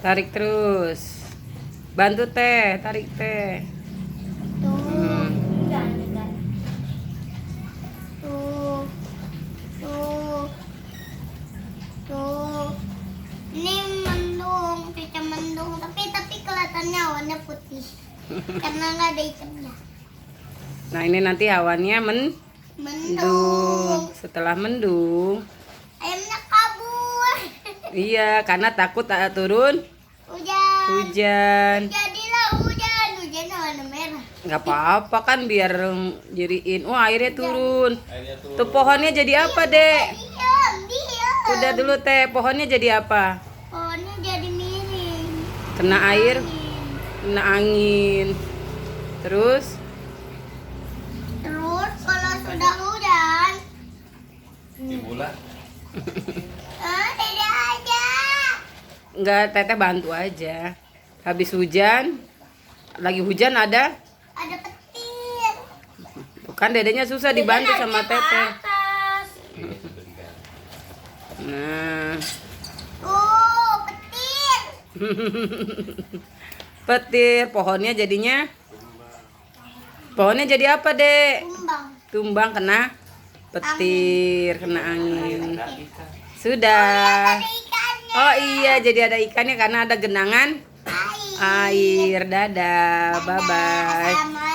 Tarik terus. Bantu teh, tarik teh. Tuh. Jangan. Tuh. Tuh. Tuh. Ini mendung, cuaca mendung, tapi kelihatannya warna putih. Karena nggak ada ikannya. Nah, ini nanti awannya mendung. Mendung. Setelah mendung, Ayamnya kabur. iya, karena takut tak turun Hujan. hujan. Jadilah hujan. Hujannya warna merah. Nggak apa-apa kan biar jadiin. Wah, airnya turun. Tuh pohonnya jadi apa, Dek? Diam, diam. Udah dulu teh, pohonnya jadi apa? Pohonnya jadi miring. Kena air, kena angin. Terus Terus kalau sudah hujan, Cibulan. tidak aja. nggak, teteh bantu aja. Habis hujan, lagi hujan ada. Ada petir. Bukan dedenya susah dibantu sama teteh. Atas. Nah, Petir. petir, pohonnya jadinya. Pohonnya jadi apa, Dek? Tumbang. Tumbang kena petir, kena angin. Sudah. Ada ikannya. Oh iya, jadi ada ikannya karena ada genangan Air. air. Dadah, bye-bye. Assalamualaikum.